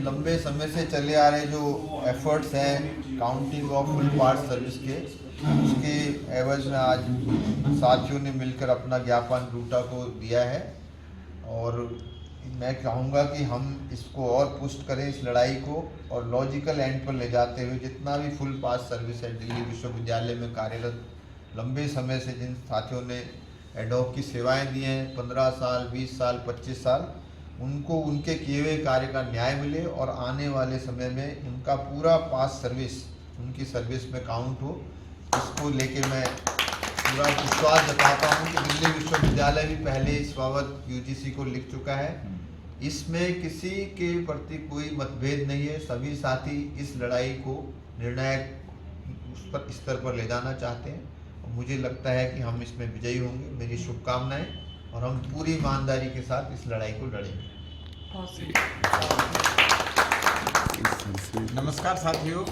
लंबे समय से चले आ रहे जो एफर्ट्स हैं counting of full pass service के, उसके एवज में आज साथियों ने मिलकर अपना ज्ञापन डूटा को दिया है। और मैं चाहूँगा कि हम इसको और पुष्ट करें इस लड़ाई को, और लॉजिकल एंड पर ले जाते हुए जितना भी फुल पास सर्विस है दिल्ली विश्वविद्यालय में कार्यरत लंबे समय से जिन साथियों ने एडॉक की सेवाएं दी हैं 15 साल 20 साल 25 साल, उनको उनके किए हुए कार्य का न्याय मिले और आने वाले समय में उनका पूरा पास सर्विस उनकी सर्विस में काउंट हो। इसको लेके मैं पूरा विश्वास जताता हूँ कि दिल्ली विश्वविद्यालय भी पहले इस बाबत यूजीसी को लिख चुका है। इसमें किसी के प्रति कोई मतभेद नहीं है, सभी साथी इस लड़ाई को निर्णायक स्तर पर ले जाना चाहते हैं और मुझे लगता है कि हम इसमें विजयी होंगे। मेरी शुभकामनाएं, और हम पूरी ईमानदारी के साथ इस लड़ाई को लड़ेंगे। नमस्कार साथियों,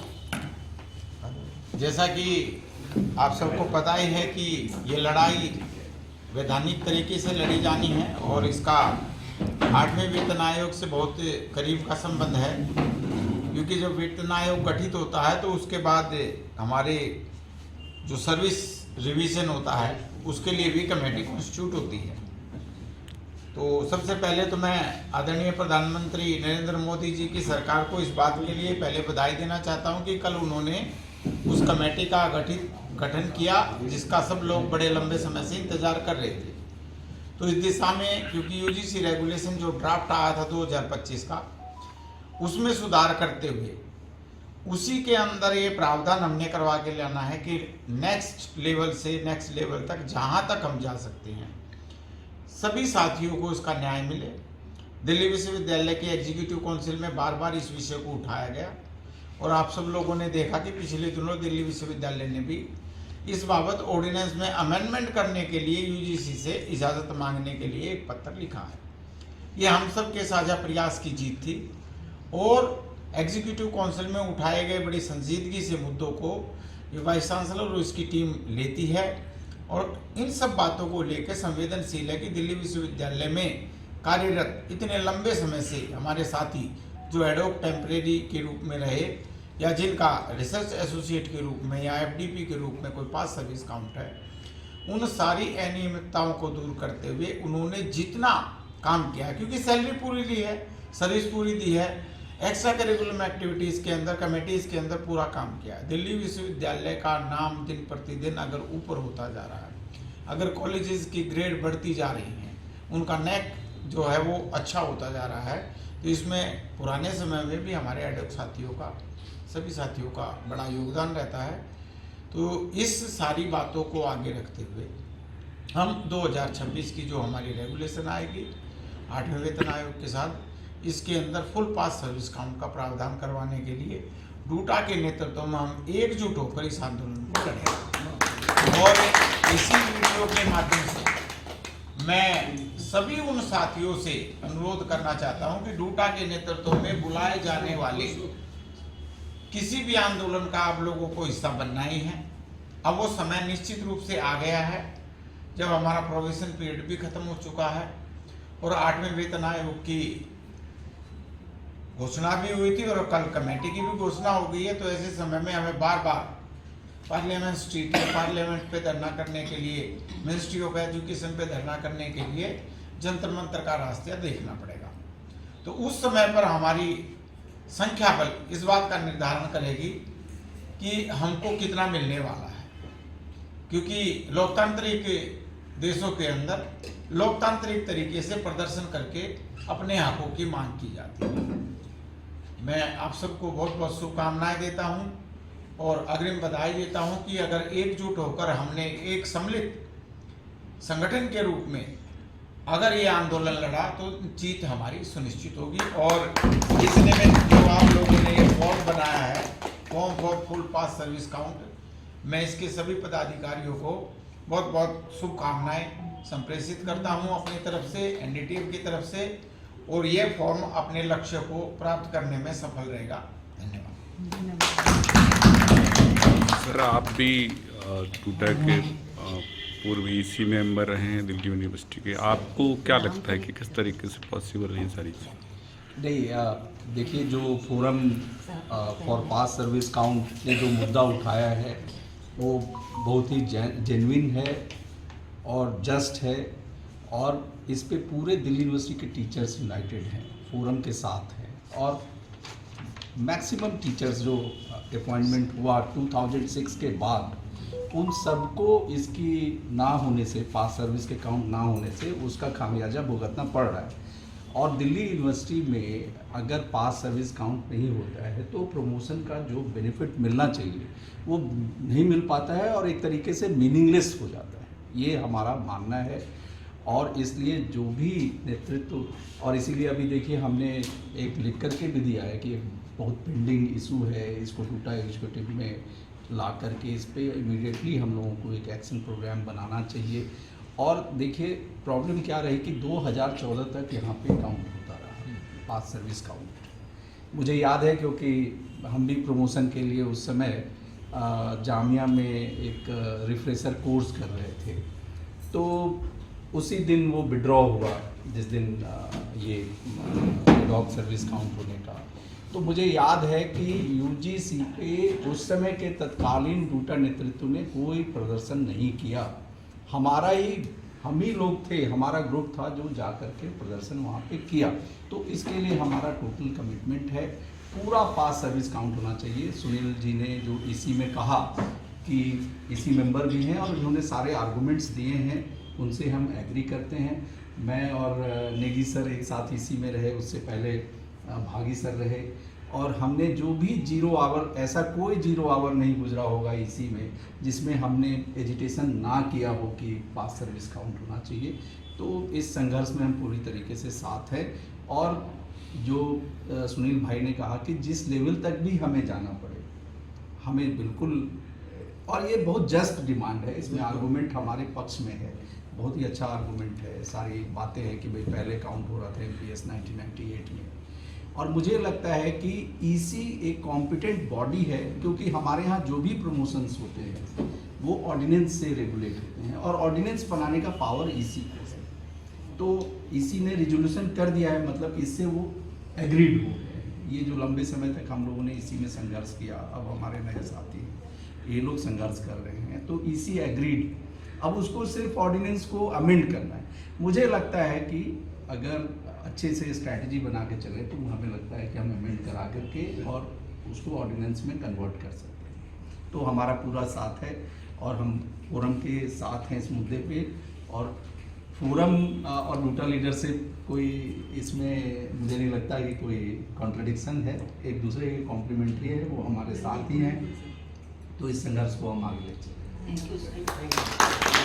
जैसा कि आप सबको पता ही है कि ये लड़ाई वैधानिक तरीके से लड़ी जानी है और इसका 8वें वेतन आयोग से बहुत करीब का संबंध है, क्योंकि जब वेतन आयोग गठित होता है तो उसके बाद हमारे जो सर्विस रिवीजन होता है उसके लिए भी कमेटी कॉन्स्टिट्यूट होती है। तो सबसे पहले तो मैं आदरणीय प्रधानमंत्री नरेंद्र मोदी जी की सरकार को इस बात के लिए पहले बधाई देना चाहता हूं कि कल उन्होंने उस कमेटी का गठन किया जिसका सब लोग बड़े लंबे समय से इंतजार कर रहे थे। तो इस दिशा में क्योंकि यूजीसी रेगुलेशन जो ड्राफ्ट आया था 2025 का, उसमें सुधार करते हुए उसी के अंदर ये प्रावधान हमने करवा के लाना है कि नेक्स्ट लेवल से नेक्स्ट लेवल तक जहाँ तक हम जा सकते हैं सभी साथियों को इसका न्याय मिले। दिल्ली विश्वविद्यालय के एग्जीक्यूटिव काउंसिल में बार बार इस विषय को उठाया गया और आप सब लोगों ने देखा कि पिछले दिनों दिल्ली विश्वविद्यालय ने भी इस बाबत ऑर्डिनेंस में अमेंडमेंट करने के लिए यूजीसी से इजाज़त मांगने के लिए एक पत्र लिखा है। ये हम सब के साझा प्रयास की जीत थी और एग्जीक्यूटिव काउंसिल में उठाए गए बड़ी संजीदगी से मुद्दों को ये वाइस चांसलर और उसकी टीम लेती है और इन सब बातों को लेकर संवेदनशील है कि दिल्ली विश्वविद्यालय में कार्यरत इतने लंबे समय से हमारे साथी जो एडॉक टेम्परेरी के रूप में रहे या जिनका रिसर्च एसोसिएट के रूप में या एफडीपी के रूप में कोई पास सर्विस काउंट है, उन सारी अनियमितताओं को दूर करते हुए उन्होंने जितना काम किया, क्योंकि सैलरी पूरी दी है, सर्विस पूरी दी है, एक्स्ट्रा करिकुलम एक्टिविटीज़ के अंदर कमेटीज़ के अंदर पूरा काम किया है। दिल्ली विश्वविद्यालय का नाम दिन प्रतिदिन अगर ऊपर होता जा रहा है, अगर कॉलेजेस की ग्रेड बढ़ती जा रही हैं, उनका नेक जो है वो अच्छा होता जा रहा है, तो इसमें पुराने समय में भी हमारे एडॉक साथियों का सभी साथियों का बड़ा योगदान रहता है। तो इस सारी बातों को आगे रखते हुए हम 2026 की जो हमारी रेगुलेशन आएगी 8वें वेतन आयोग के साथ, इसके अंदर फुल पास सर्विस काउंट का प्रावधान करवाने के लिए डूटा के नेतृत्व में हम एकजुट होकर इस आंदोलन को लड़ेंगे। और इसी वीडियो के माध्यम से मैं सभी उन साथियों से अनुरोध करना चाहता हूं कि डूटा के नेतृत्व में बुलाए जाने वाले किसी भी आंदोलन का आप लोगों को हिस्सा बनना ही है। अब वो समय निश्चित रूप से आ गया है जब हमारा प्रोविजन पीरियड भी खत्म हो चुका है और 8वें वेतन आयोग की घोषणा भी हुई थी और कल कमेटी की भी घोषणा हो गई है। तो ऐसे समय में हमें बार बार पार्लियामेंट स्ट्रीट पे पार्लियामेंट पे धरना करने के लिए, मिनिस्ट्री ऑफ एजुकेशन पे धरना करने के लिए जंतर मंतर का रास्ता देखना पड़ेगा। तो उस समय पर हमारी संख्या बल इस बात का निर्धारण करेगी कि हमको कितना मिलने वाला है, क्योंकि लोकतांत्रिक देशों के अंदर लोकतांत्रिक तरीके से प्रदर्शन करके अपने हकों की मांग की जाती है। मैं आप सबको बहुत बहुत शुभकामनाएं देता हूं और अग्रिम बधाई देता हूं कि अगर एकजुट होकर हमने एक सम्मिलित संगठन के रूप में अगर ये आंदोलन लड़ा तो जीत हमारी सुनिश्चित होगी। और इसने में जो आप लोगों ने ये फॉर्म बनाया है, form for full pass service count, मैं इसके सभी पदाधिकारियों को बहुत बहुत शुभकामनाएं संप्रेषित करता हूं अपनी तरफ से, एनडीटीएफ की तरफ से, और ये फॉर्म अपने लक्ष्य को प्राप्त करने में सफल रहेगा। धन्यवाद। सर, आप भी डूटा के पूर्व ईसी मेंबर रहे हैं दिल्ली यूनिवर्सिटी के, आपको क्या लगता है कि किस तरीके से पॉसिबल है ये सारी चीज़? नहीं, देखिए, जो forum for pass service count ने जो मुद्दा उठाया है वो बहुत ही जेन्युइन है और जस्ट है, और इस पे पूरे दिल्ली यूनिवर्सिटी के टीचर्स यूनाइटेड हैं, फोरम के साथ हैं, और मैक्सिमम टीचर्स जो अपॉइंटमेंट हुआ 2006 के बाद, उन सबको इसकी ना होने से, पास सर्विस के काउंट ना होने से उसका खामियाजा भुगतना पड़ रहा है। और दिल्ली यूनिवर्सिटी में अगर पास सर्विस काउंट नहीं होता है तो प्रमोशन का जो बेनिफिट मिलना चाहिए वो नहीं मिल पाता है और एक तरीके से मीनिंगलेस हो जाता है, ये हमारा मानना है। और इसलिए जो भी नेतृत्व, और इसीलिए अभी देखिए हमने एक लिख करके भी दिया है कि बहुत पेंडिंग इशू है, इसको टूटा एग्जीक्यूटिव में ला करके इस पर इमीडिएटली हम लोगों को एक एक्शन प्रोग्राम बनाना चाहिए। और देखिए प्रॉब्लम क्या रही कि 2014 तक यहाँ पे काउंट होता रहा, पास सर्विस काउंट। मुझे याद है क्योंकि हम भी प्रमोशन के लिए उस समय जामिया में एक रिफ्रेशर कोर्स कर रहे थे, तो उसी दिन वो विड्रॉ हुआ जिस दिन ये डॉग सर्विस काउंट होने का। तो मुझे याद है कि यूजीसी पे उस समय के तत्कालीन डूटा नेतृत्व ने कोई प्रदर्शन नहीं किया, हम ही लोग थे, हमारा ग्रुप था जो जा कर के प्रदर्शन वहाँ पे किया। तो इसके लिए हमारा टोटल कमिटमेंट है, पूरा पास सर्विस काउंट होना चाहिए। सुनील जी ने जो ईसी में कहा कि ईसी मेंबर भी हैं और उन्होंने सारे आर्गूमेंट्स दिए हैं, उनसे हम एग्री करते हैं। मैं और नेगी सर एक साथ ईसी में रहे, उससे पहले भागी सर रहे, और हमने जो भी 0 आवर, ऐसा कोई 0 आवर नहीं गुजरा होगा इसी में जिसमें हमने एजिटेशन ना किया हो कि पास सर्विस काउंट होना चाहिए। तो इस संघर्ष में हम पूरी तरीके से साथ हैं। और जो सुनील भाई ने कहा कि जिस लेवल तक भी हमें जाना पड़े, हमें बिल्कुल, और ये बहुत जस्ट डिमांड है, इसमें आर्गूमेंट हमारे पक्ष में है, बहुत ही अच्छा आर्गूमेंट है। सारी बातें हैं कि भाई पहले काउंट हो रहा था MPS 1998 में, और मुझे लगता है कि ईसी एक कॉम्पिटेंट बॉडी है, क्योंकि हमारे यहाँ जो भी प्रमोशंस होते हैं वो ऑर्डिनेंस से रेगुलेट होते हैं, और ऑर्डिनेंस बनाने का पावर ईसी को है। तो ईसी ने रिजोल्यूशन कर दिया है, मतलब इससे वो एग्रीड हो गए। ये जो लंबे समय तक हम लोगों ने इसी में संघर्ष किया, अब हमारे नए साथी ये लोग संघर्ष कर रहे हैं, तो ईसी एग्रीड, अब उसको सिर्फ ऑर्डिनेंस को अमेंड करना है। मुझे लगता है कि अगर अच्छे से स्ट्रैटेजी बना के चले तो हमें लगता है कि हम अमेंड करा करके और उसको ऑर्डिनेंस में कन्वर्ट कर सकते हैं। तो हमारा पूरा साथ है और हम फोरम के साथ हैं इस मुद्दे पे, और फोरम और डूटा लीडरशिप कोई इसमें मुझे नहीं लगता कि कोई कॉन्ट्रडिक्शन है, एक दूसरे के कॉम्प्लीमेंट्री है, वो हमारे साथ ही हैं। तो इस संघर्ष को हम आगे ले चलें। Thank you, sir.